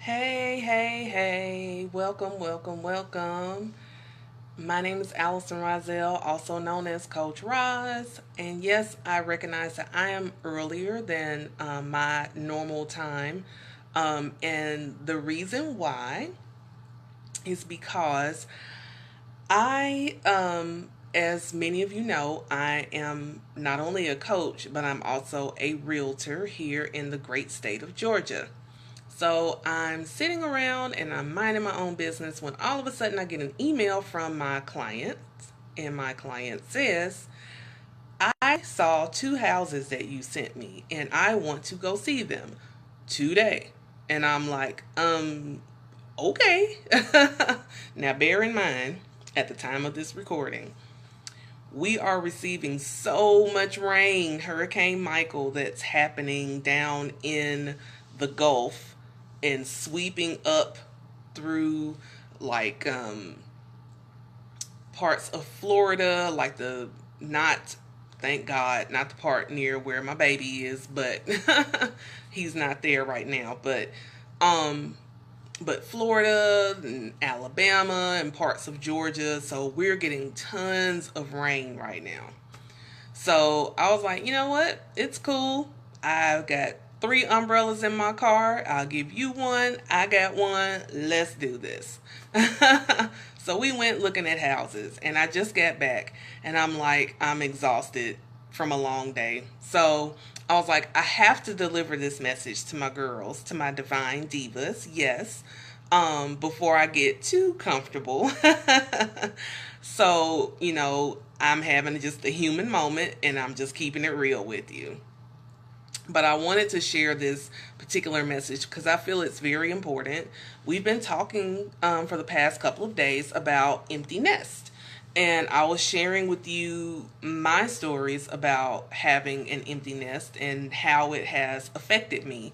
Hey, hey, hey. Welcome, welcome, welcome. My name is Allison Rozelle, also known as Coach Roz. And yes, I recognize that I am earlier than my normal time. And the reason why is because as many of you know, I am not only a coach, but I'm also a realtor here in the great state of Georgia. So I'm sitting around and I'm minding my own business when all of a sudden I get an email from my client, and my client says, I saw two houses that you sent me and I want to go see them today. And I'm like, okay. Now, bear in mind, at the time of this recording, we are receiving so much rain, Hurricane Michael, that's happening down in the Gulf and sweeping up through like parts of Florida, like the not thank God, not the part near where my baby is, but he's not there right now. Um but Florida and Alabama and parts of Georgia, so we're getting tons of rain right now. So I was like, you know what? It's cool. I've got three umbrellas in my car. I'll give you one. I got one. Let's do this. So we went looking at houses, and I just got back, and I'm like, I'm exhausted from a long day. So I was like, I have to deliver this message to my girls, to my divine divas, yes, before I get too comfortable. So, I'm having just a human moment and I'm just keeping it real with you. But I wanted to share this particular message because I feel it's very important. We've been talking for the past couple of days about empty nest. And I was sharing with you my stories about having an empty nest and how it has affected me.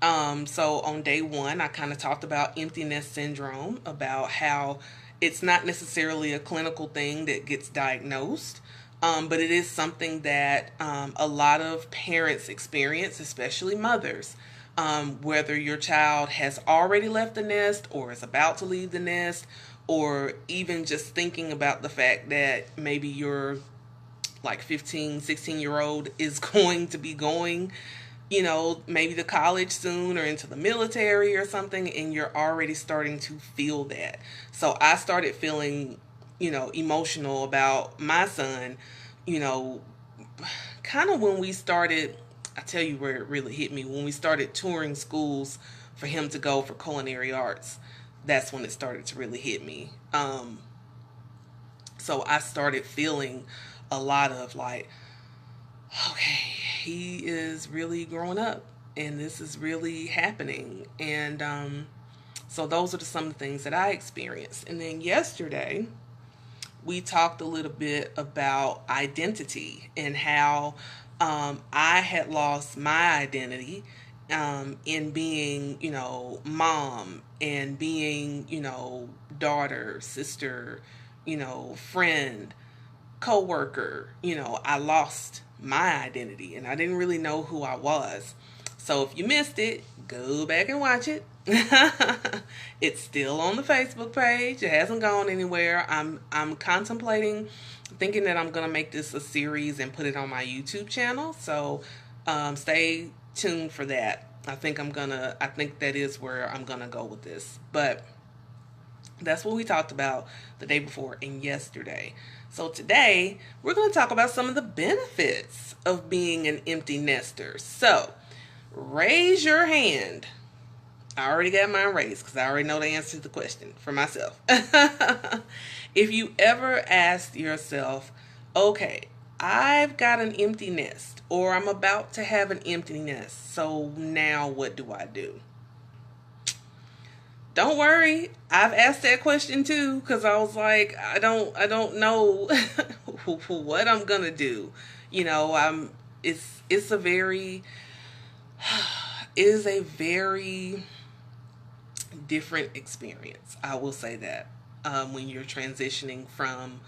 So on day one, I kind of talked about empty nest syndrome, about how it's not necessarily a clinical thing that gets diagnosed, but it is something that a lot of parents experience, especially mothers. Whether your child has already left the nest or is about to leave the nest, or even just thinking about the fact that maybe your like 15, 16-year old is going to be going, maybe to college soon or into the military or something, and you're already starting to feel that. So I started feeling, emotional about my son, you know, kind of when we started. I tell you where it really hit me when we started touring schools for him to go for culinary arts. That's when it started to really hit me. So I started feeling a lot of like, okay, he is really growing up and this is really happening. And so those are some of the things that I experienced. And then yesterday, we talked a little bit about identity and how I had lost my identity in being, mom and being, daughter, sister, friend, coworker. I lost my identity and I didn't really know who I was. So if you missed it, go back and watch it. It's still on the Facebook page. It hasn't gone anywhere. I'm contemplating thinking that I'm going to make this a series and put it on my YouTube channel. So stay tuned for that. I think that is where I'm going to go with this. But that's what we talked about the day before and yesterday. So today, we're going to talk about some of the benefits of being an empty nester. So, raise your hand. I already got mine raised because I already know the answer to the question for myself. If you ever asked yourself, okay, I've got an empty nest, or I'm about to have an empty nest, so now what do I do? Don't worry, I've asked that question too because I was like, I don't know what I'm gonna do. I'm. It's a very, it is a very different experience. I will say that when you're transitioning from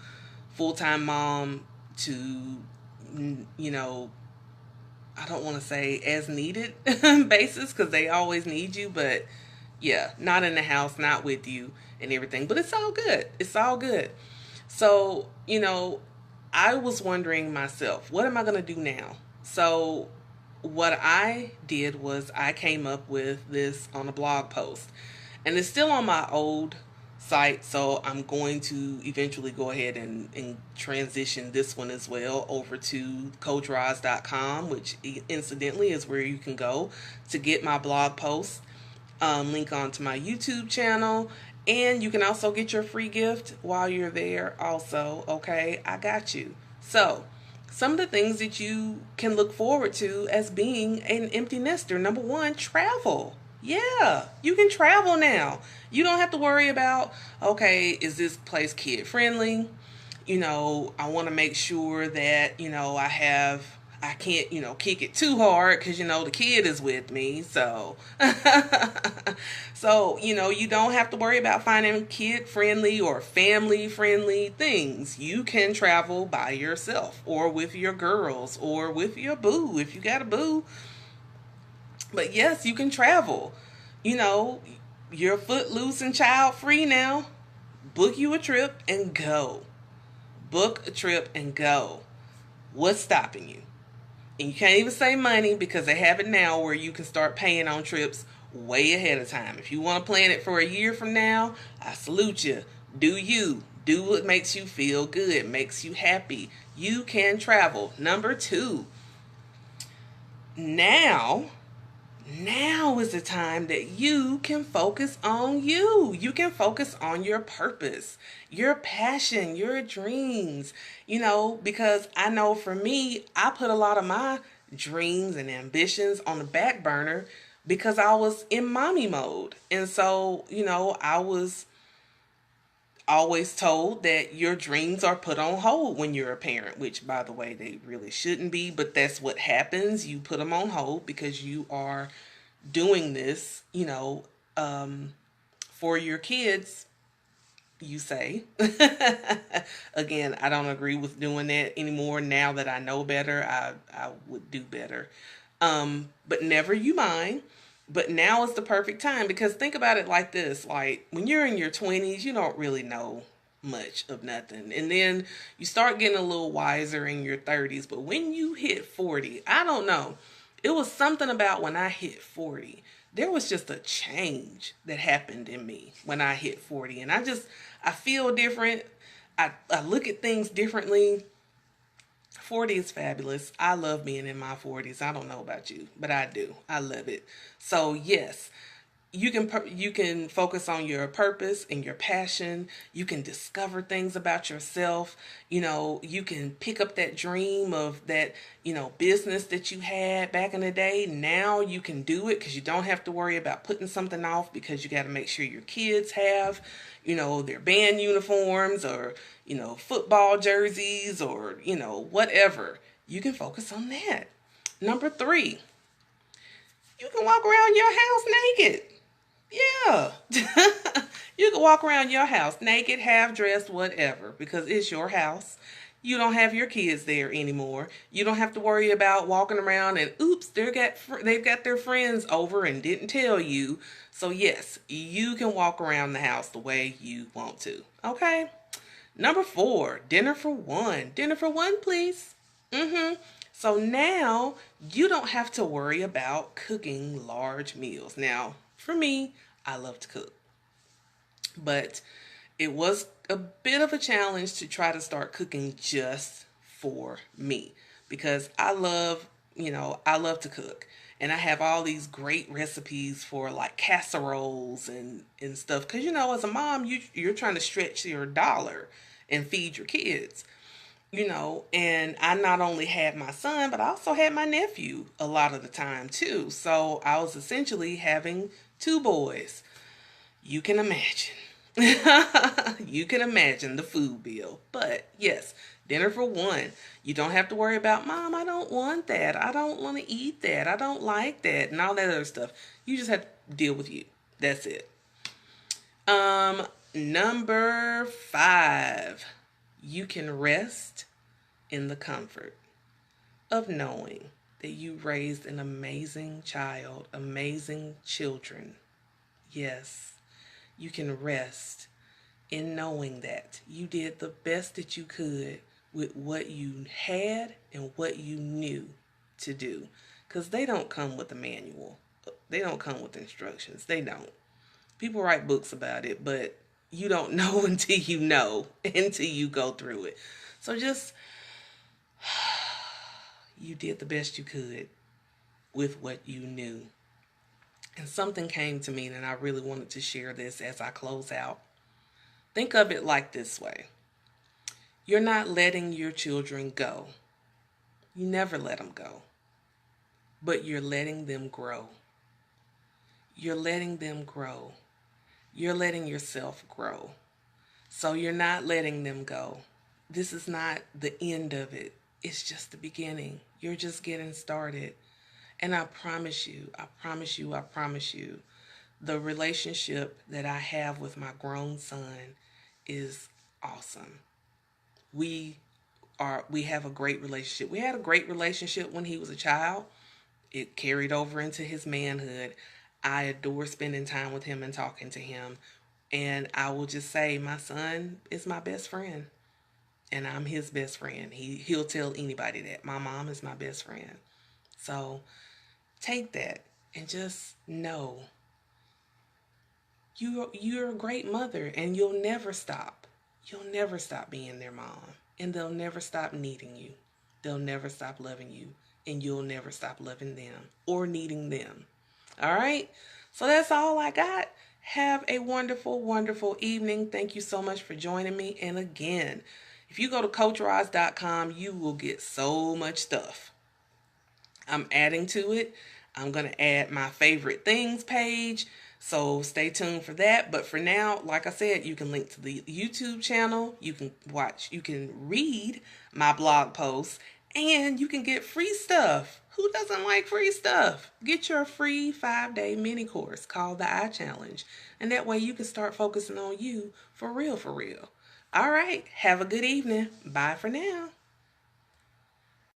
full time mom to, you know, I don't want to say as needed basis because they always need you, but Yeah, not in the house, not with you and everything. But it's all good. It's all good. So, I was wondering myself, what am I going to do now? So, what I did was I came up with this on a blog post, and it's still on my old site. So, I'm going to eventually go ahead and transition this one as well over to CoachRoz.com, which incidentally is where you can go to get my blog posts, link onto my YouTube channel, and you can also get your free gift while you're there also. Okay, I got you. So, some of the things that you can look forward to as being an empty nester. Number one, travel. Yeah, you can travel now. You don't have to worry about, okay, is this place kid friendly? I want to make sure that, I can't, kick it too hard because, the kid is with me. So, so, you don't have to worry about finding kid friendly or family friendly things. You can travel by yourself or with your girls or with your boo if you got a boo. But yes, you can travel. You know, you're footloose and child free now. Book you a trip and go. Book a trip and go. What's stopping you? And you can't even say money because they have it now where you can start paying on trips way ahead of time. If you want to plan it for a year from now, I salute you. Do you. Do what makes you feel good, makes you happy. You can travel. Number two, now is the time that you can focus on you. You can focus on your purpose, your passion, your dreams, because I know for me, I put a lot of my dreams and ambitions on the back burner because I was in mommy mode. And so, I was always told that your dreams are put on hold when you're a parent, which by the way, they really shouldn't be, but that's what happens. You put them on hold because you are doing this, for your kids, you say. Again, I don't agree with doing that anymore. Now that I know better, I would do better. But never you mind. But now is the perfect time because think about it like this. Like when you're in your 20s, you don't really know much of nothing. And then you start getting a little wiser in your 30s. But when you hit 40, I don't know. It was something about when I hit 40. There was just a change that happened in me when I hit 40. And I feel different. I look at things differently. 40 is fabulous. I love being in my 40s. I don't know about you, but I do. I love it. So, yes, you can focus on your purpose and your passion. You can discover things about yourself. You can pick up that dream of that, business that you had back in the day. Now you can do it because you don't have to worry about putting something off because you got to make sure your kids have, their band uniforms or, football jerseys or, whatever. You can focus on that. Number three, you can walk around your house naked. Yeah. You can walk around your house naked, half dressed, whatever, because it's your house. You don't have your kids there anymore. You don't have to worry about walking around and oops, they've got their friends over and didn't tell you. So yes, you can walk around the house the way you want to. Okay? Number four, dinner for one. Dinner for one, please. So now you don't have to worry about cooking large meals. Now, for me, I love to cook, but it was a bit of a challenge to try to start cooking just for me because I love to cook. And I have all these great recipes for like casseroles and stuff. Because, as a mom, you're trying to stretch your dollar and feed your kids. And I not only had my son, but I also had my nephew a lot of the time too. So I was essentially having two boys. You can imagine. You can imagine the food bill. But yes, dinner for one. You don't have to worry about, Mom, I don't want that. I don't want to eat that. I don't like that. And all that other stuff. You just have to deal with you. That's it. Number five. You can rest in the comfort of knowing that you raised an amazing child, amazing children. Yes, you can rest in knowing that you did the best that you could with what you had and what you knew to do. Because they don't come with a manual, they don't come with instructions. They don't. People write books about it, but you don't know until you know, until you go through it. So just, you did the best you could with what you knew. And something came to me, and I really wanted to share this as I close out. Think of it like this way: you're not letting your children go. You never let them go, but you're letting them grow. You're letting them grow. You're letting yourself grow. So you're not letting them go. This is not the end of it. It's just the beginning. You're just getting started. And I promise you, I promise you, I promise you, the relationship that I have with my grown son is awesome. We have a great relationship. We had a great relationship when he was a child. It carried over into his manhood. I adore spending time with him and talking to him. And I will just say my son is my best friend. And I'm his best friend. He'll tell anybody that. My mom is my best friend. So take that and just know you're a great mother, and you'll never stop. You'll never stop being their mom. And they'll never stop needing you. They'll never stop loving you. And you'll never stop loving them or needing them. All right? So that's all I got. Have a wonderful, wonderful evening. Thank you so much for joining me. And again, if you go to CoachRoz.com, you will get so much stuff. I'm adding to it. I'm going to add my favorite things page. So stay tuned for that. But for now, like I said, you can link to the YouTube channel. You can read my blog posts, and you can get free stuff. Who doesn't like free stuff? Get your free 5-day mini course called the I Challenge. And that way you can start focusing on you for real, for real. All right. Have a good evening. Bye for now.